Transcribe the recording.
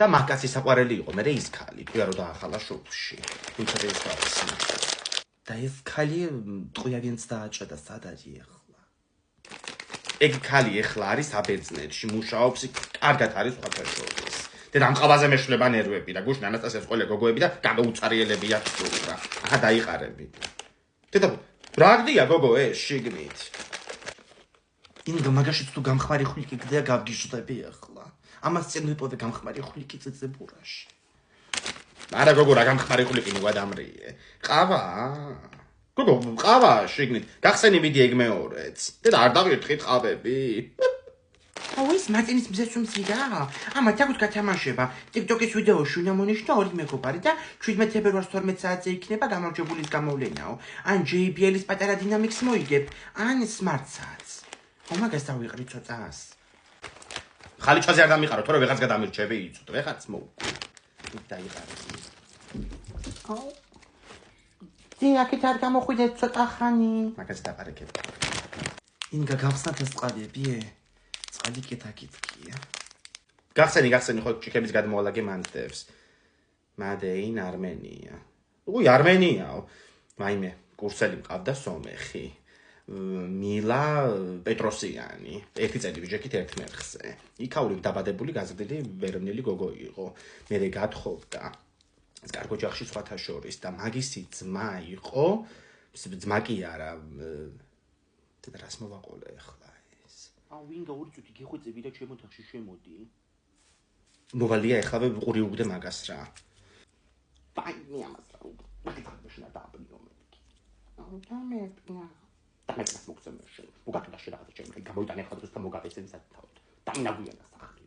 და მაგკაცი საყვარელი იყო, მე ის ქალი, თქვია რომ დაახალა შუბლში. თუმცა ეს გავსი. და ეს ქალი ტყუიაგენს დააჭრა და სად არის ახლა? ეგ ქალი ახლა არის აბერძნეთში, მუშაობს, კარგად არის სხვათა შორის. და ამყავაზე მეშლება ნერვები და გუშინ ანასტასიას ყოლე გოგოები და გამოუწარიელები აქვს რა. ახლა დაიყარები. დედა, რა გდია გოგო ეს შიგნით? ინგა მაგაშიც თუ გამხმარი ხვლიკი გდია გავგიჟდები ახლა. ამას წინ ვიპოვე გამხმარი ხვლიკი წეწებურაში. არა გოგო რა გამხმარი ხვლიკი მოვადამრიე. ყავა? გოგო, ყავა შიგნით. გახსენი მიდი ეგ მეორეც. დედა არ დავირთხით ყავები. აუ ის მარტინის მზესუმს ვიდა? ამა თაგუთ გათამაშება. TikTok-ის ვიდეოში უნდა მონიშნო ორი მეგობარი და 17 თებერვალს 12 საათზე იქნება გამარჯვებულის გამოვლენაო. ან JBL-ის პატარა დინამიკს მოიგებ, ან Smart Saats. მაგას დავიყრი ცოტას. ხალიჩაზე არ დამიყარო, თორე ვეღარც გადამირჩები იცოდ, ვეღარც მოუკვი. დაიყარე. აუ. აქეთ არ გამოხვიდეთ ცოტა ხანი. მაგას დაპარეკებ. ინგა გავხსნათ ეს წყალები? წყალი კეთაკეთკია. გახსენი ხო ჭიქების გადმოვალა გემანდებს. მადეინ არმენია. უი არმენიაო. მაიმე, კურსელი მყავდა სომეხი. მილა პეტროსიანი. ერთი წელი ვიჯექით ერთ მერხზე. იქაური დაბადებული გაზრდილი ვერნელი გოგო იყო. მერე გათხოვდა. ეს კარგო ჯახში სხვათა შორის და მაგისი ძმა იყო. ძმა კი არა. და რას მოვაყოლე ახლა ეს? აუ ვინგა ორი წუთი გიხვეწები და ჩემო თახში შემოდი. მოვალია ახლა ვიყური უგდე მაგას რა. ბაი მე ამას რა. მაგიტავშნა დააბნიო მე. აუ დამეპნა. და მე მას მოგცემ შენ. უგაკდა შეიძლება ჩემი გამოვიტანე ხადროს და მოგავეცენ სათავოდ. დაინაგვიანა სახე.